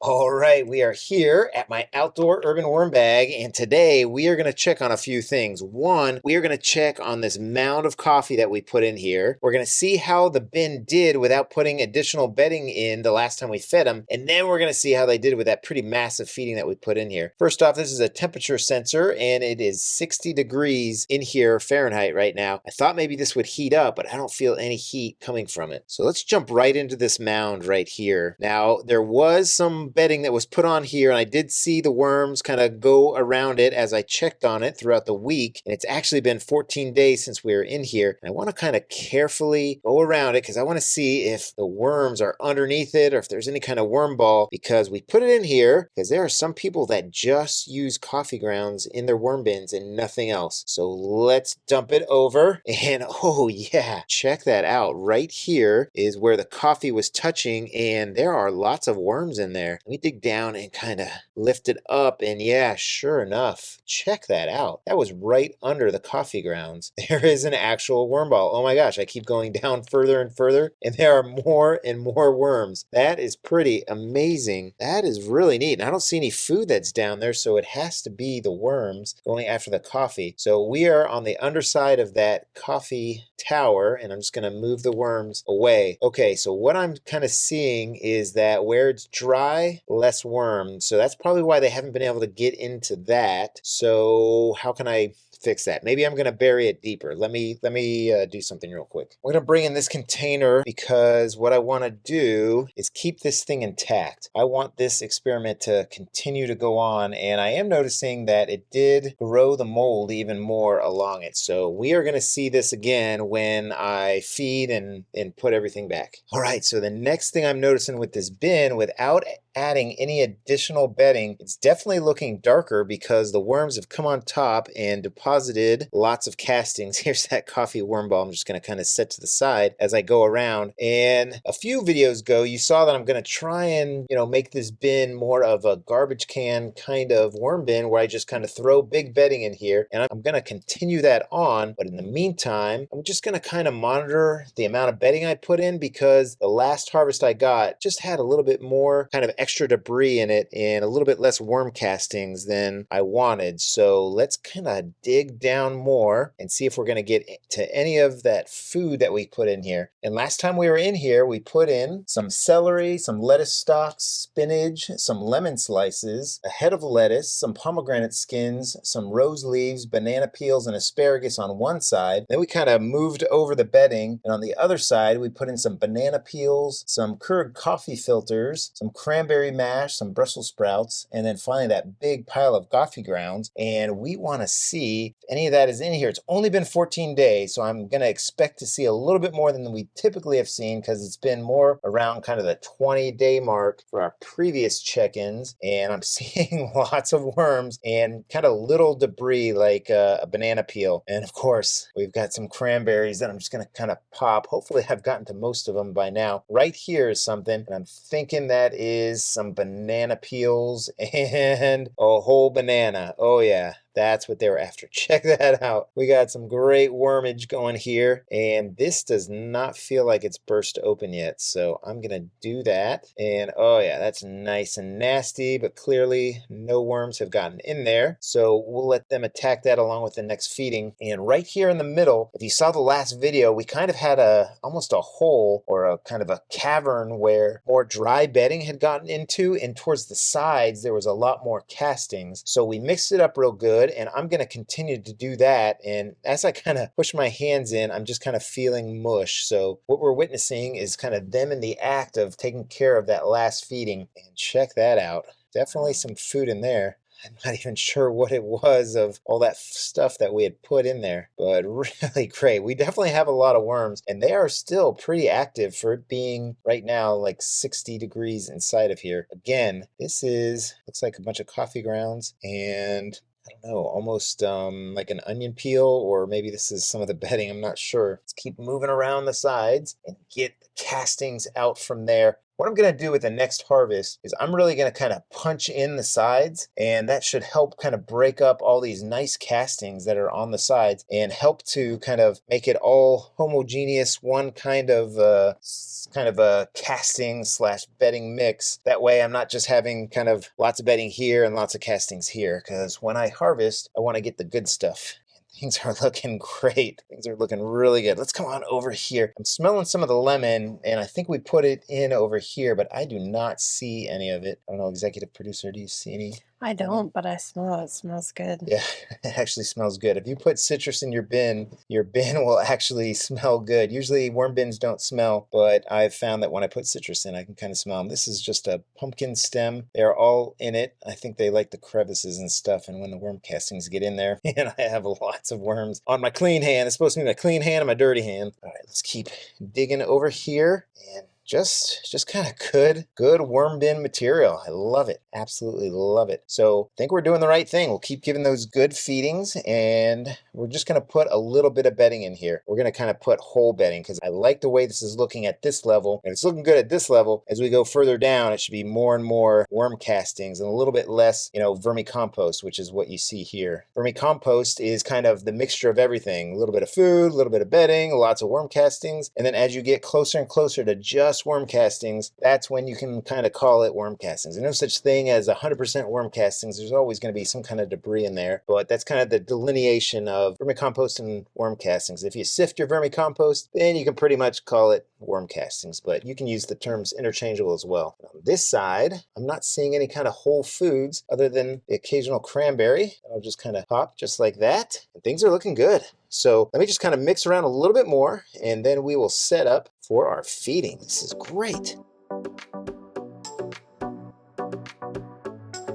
All right, we are here at my outdoor urban worm bag, and today we are going to check on a few things. One, we are going to check on this mound of coffee that we put in here. We're going to see how the bin did without putting additional bedding in the last time we fed them, and then we're going to see how they did with that pretty massive feeding that we put in here. First off, this is a temperature sensor, and it is 60 degrees in here Fahrenheit right now. I thought maybe this would heat up, but I don't feel any heat coming from it. So let's jump right into this mound right here. Now, there was some bedding that was put on here, and I did see the worms kind of go around it as I checked on it throughout the week, and it's actually been 14 days since we were in here. And I want to kind of carefully go around it because I want to see if the worms are underneath it or if there's any kind of worm ball, because we put it in here because there are some people that just use coffee grounds in their worm bins and nothing else. So let's dump it over, and oh yeah, check that out. Right here is where the coffee was touching, and there are lots of worms in there. Let me dig down and kind of lift it up, and yeah, sure enough, check that out. That was right under the coffee grounds. There is an actual worm ball. Oh my gosh, I keep going down further and further, and there are more and more worms. That is pretty amazing. That is really neat. And I don't see any food that's down there, so it has to be the worms going after the coffee. So we are on the underside of that coffee tower, and I'm just going to move the worms away. Okay, so what I'm kind of seeing is that where it's dry, less worms. So that's probably why they haven't been able to get into that. So how can I fix that? Maybe I'm going to bury it deeper. Let me do something real quick. We're going to bring in this container because what I want to do is keep this thing intact. I want this experiment to continue to go on, and I am noticing that it did grow the mold even more along it. So we are going to see this again when I feed and put everything back. All right, so the next thing I'm noticing with this bin, without adding any additional bedding, it's definitely looking darker because the worms have come on top and deposited lots of castings. Here's that coffee worm ball. I'm just going to kind of set to the side as I go around. And a few videos ago, you saw that I'm going to try and, make this bin more of a garbage can kind of worm bin where I just kind of throw big bedding in here. And I'm going to continue that on. But in the meantime, I'm just going to kind of monitor the amount of bedding I put in, because the last harvest I got just had a little bit more kind of extra debris in it and a little bit less worm castings than I wanted. So let's kind of dig down more and see if we're going to get to any of that food that we put in here. And last time we were in here, we put in some celery, some lettuce stalks, spinach, some lemon slices, a head of lettuce, some pomegranate skins, some rose leaves, banana peels, and asparagus on one side. Then we kind of moved over the bedding, and on the other side, we put in some banana peels, some Keurig coffee filters, some cranberry mash, some Brussels sprouts, and then finally that big pile of coffee grounds. And we want to see if any of that is in here. It's only been 14 days, so I'm going to expect to see a little bit more than we typically have seen, because it's been more around kind of the 20-day mark for our previous check-ins. And I'm seeing lots of worms and kind of little debris like a banana peel. And of course, we've got some cranberries that I'm just going to kind of pop. Hopefully I've gotten to most of them by now. Right here is something, and I'm thinking that is some banana peels and a whole banana. Oh yeah, that's what they were after. Check that out. We got some great wormage going here, and this does not feel like it's burst open yet. So I'm going to do that. And oh yeah, that's nice and nasty, but clearly no worms have gotten in there. So we'll let them attack that along with the next feeding. And right here in the middle, if you saw the last video, we kind of had almost a hole or a kind of a cavern where more dry bedding had gotten into, and towards the sides there was a lot more castings. So we mixed it up real good, and I'm going to continue to do that. And as I kind of push my hands in, I'm just kind of feeling mush. So what we're witnessing is kind of them in the act of taking care of that last feeding. And check that out. Definitely some food in there. I'm not even sure what it was of all that stuff that we had put in there, but really great. We definitely have a lot of worms, and they are still pretty active for it being right now like 60 degrees inside of here. Again, this looks like a bunch of coffee grounds, and I don't know, almost like an onion peel, or maybe this is some of the bedding. I'm not sure. Let's keep moving around the sides and get the castings out from there. what I'm gonna do with the next harvest is I'm really gonna kind of punch in the sides, and that should help kind of break up all these nice castings that are on the sides and help to kind of make it all homogeneous, one kind of a casting slash bedding mix. That way I'm not just having kind of lots of bedding here and lots of castings here, because when I harvest, I want to get the good stuff. Things are looking great. Things are looking really good. Let's come on over here. I'm smelling some of the lemon, and I think we put it in over here, but I do not see any of it. I don't know, executive producer, do you see any? I don't, but I smell it. It smells good. Yeah, it actually smells good. If you put citrus in your bin will actually smell good. Usually worm bins don't smell, but I've found that when I put citrus in, I can kind of smell them. This is just a pumpkin stem. They're all in it. I think they like the crevices and stuff, and when the worm castings get in there, and I have lots of worms on my clean hand. It's supposed to be my clean hand and my dirty hand. All right, let's keep digging over here, and just kind of good worm bin material. I love it. Absolutely love it. So I think we're doing the right thing. We'll keep giving those good feedings, and we're just going to put a little bit of bedding in here. We're going to kind of put whole bedding because I like the way this is looking at this level, and it's looking good at this level. As we go further down, it should be more and more worm castings and a little bit less, vermicompost, which is what you see here. Vermicompost is kind of the mixture of everything. A little bit of food, a little bit of bedding, lots of worm castings, and then as you get closer and closer to just worm castings, that's when you can kind of call it worm castings. There's no such thing as 100% worm castings. There's always going to be some kind of debris in there, but that's kind of the delineation of vermicompost and worm castings. If you sift your vermicompost, then you can pretty much call it worm castings, but you can use the terms interchangeable as well. On this side, I'm not seeing any kind of whole foods other than the occasional cranberry. I'll just kind of pop just like that, and things are looking good. So let me just kind of mix around a little bit more, and then we will set up for our feeding. This is great.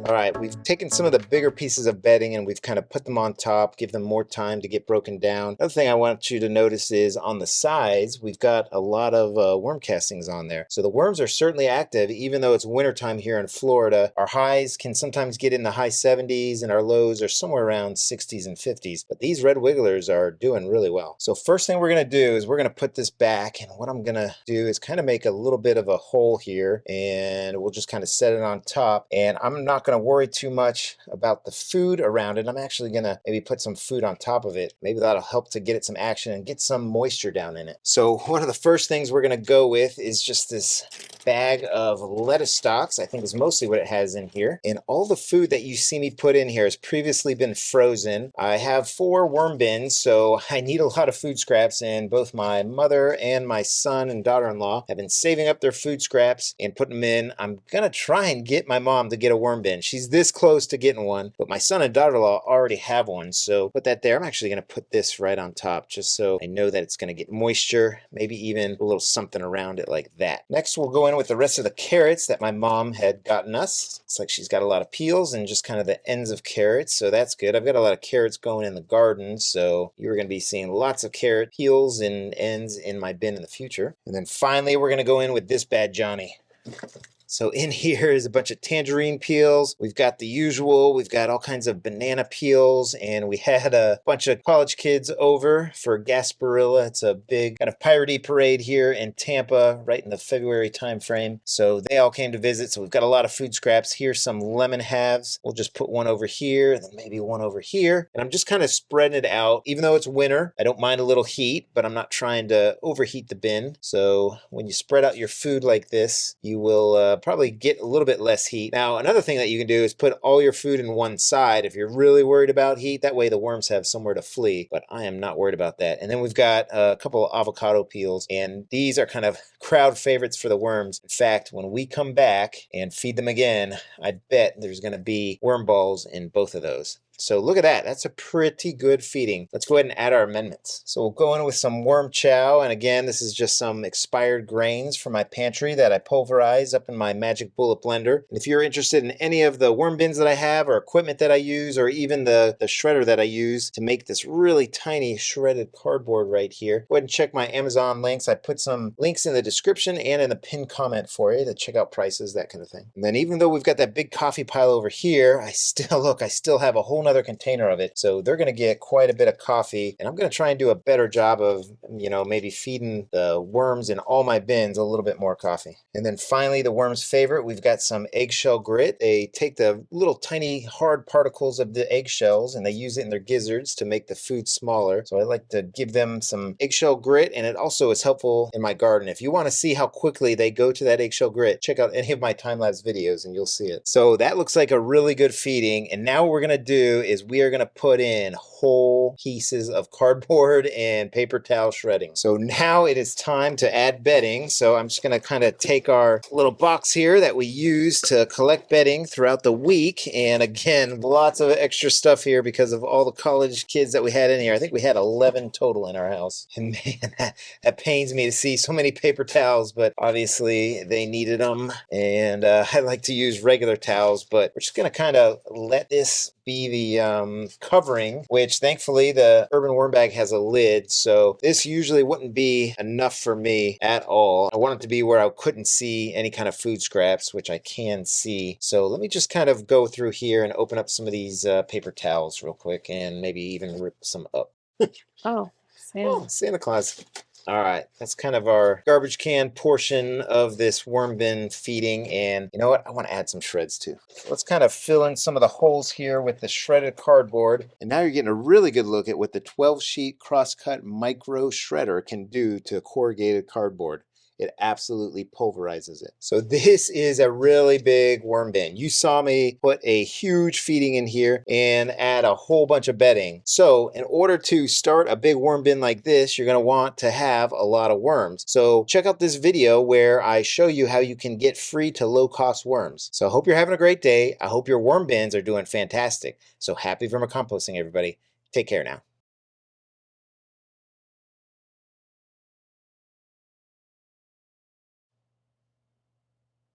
All right, we've taken some of the bigger pieces of bedding and we've kind of put them on top, give them more time to get broken down. Another thing I want you to notice is on the sides, we've got a lot of worm castings on there. So the worms are certainly active, even though it's wintertime here in Florida. Our highs can sometimes get in the high 70s and our lows are somewhere around 60s and 50s. But these red wigglers are doing really well. So first thing we're going to do is we're going to put this back, and what I'm going to do is kind of make a little bit of a hole here, and we'll just kind of set it on top. And I'm not going to worry too much about the food around it. I'm actually going to maybe put some food on top of it. Maybe that'll help to get it some action and get some moisture down in it. So one of the first things we're going to go with is just this bag of lettuce stalks. I think is mostly what it has in here. And all the food that you see me put in here has previously been frozen. I have 4 worm bins, so I need a lot of food scraps, and both my mother and my son and daughter-in-law have been saving up their food scraps and putting them in. I'm going to try and get my mom to get a worm bin. She's this close to getting one, but my son and daughter-in-law already have one, so put that there. I'm actually going to put this right on top just so I know that it's going to get moisture, maybe even a little something around it like that. Next, we'll go in with the rest of the carrots that my mom had gotten us. Looks like she's got a lot of peels and just kind of the ends of carrots, so that's good. I've got a lot of carrots going in the garden, so you're going to be seeing lots of carrot peels and ends in my bin in the future. And then finally, we're going to go in with this bad Johnny. So in here is a bunch of tangerine peels. We've got the usual. We've got all kinds of banana peels, and we had a bunch of college kids over for Gasparilla. It's a big kind of piratey parade here in Tampa, right in the February time frame. So they all came to visit. So we've got a lot of food scraps. Here's some lemon halves. We'll just put one over here, and then maybe one over here. And I'm just kind of spreading it out. Even though it's winter, I don't mind a little heat, but I'm not trying to overheat the bin. So when you spread out your food like this, you will probably get a little bit less heat. Now, another thing that you can do is put all your food in one side if you're really worried about heat. That way the worms have somewhere to flee, but I am not worried about that. And then we've got a couple of avocado peels, and these are kind of crowd favorites for the worms. In fact, when we come back and feed them again, I bet there's going to be worm balls in both of those. So look at that. That's a pretty good feeding. Let's go ahead and add our amendments. So we'll go in with some worm chow. And again, this is just some expired grains from my pantry that I pulverize up in my Magic Bullet blender. And if you're interested in any of the worm bins that I have or equipment that I use, or even the shredder that I use to make this really tiny shredded cardboard right here, go ahead and check my Amazon links. I put some links in the description and in the pinned comment for you to check out prices, that kind of thing. And then even though we've got that big coffee pile over here, I still have a whole nother container of it. So they're going to get quite a bit of coffee, and I'm going to try and do a better job of, maybe feeding the worms in all my bins a little bit more coffee. And then finally, the worms' favorite, we've got some eggshell grit. They take the little tiny hard particles of the eggshells and they use it in their gizzards to make the food smaller. So I like to give them some eggshell grit, and it also is helpful in my garden. If you want to see how quickly they go to that eggshell grit, check out any of my time-lapse videos and you'll see it. So that looks like a really good feeding. And now what we're going to do is we are going to put in whole pieces of cardboard and paper towel shredding. So now it is time to add bedding. So I'm just going to kind of take our little box here that we use to collect bedding throughout the week. And again, lots of extra stuff here because of all the college kids that we had in here. I think we had 11 total in our house. And man, that pains me to see so many paper towels, but obviously they needed them. And I like to use regular towels, but we're just going to kind of let this be the covering, which thankfully the Urban Worm Bag has a lid, so this usually wouldn't be enough for me at all. I want it to be where I couldn't see any kind of food scraps, which I can see. So let me just kind of go through here and open up some of these paper towels real quick and maybe even rip some up. Oh, Oh, Santa. Santa Claus. All right, that's kind of our garbage can portion of this worm bin feeding. And you know what? I want to add some shreds too. So let's kind of fill in some of the holes here with the shredded cardboard. And now you're getting a really good look at what the 12-sheet crosscut micro shredder can do to corrugated cardboard. It absolutely pulverizes it. So this is a really big worm bin. You saw me put a huge feeding in here and add a whole bunch of bedding. So in order to start a big worm bin like this, you're going to want to have a lot of worms. So check out this video where I show you how you can get free to low-cost worms. So I hope you're having a great day. I hope your worm bins are doing fantastic. So happy vermicomposting, everybody. Take care now.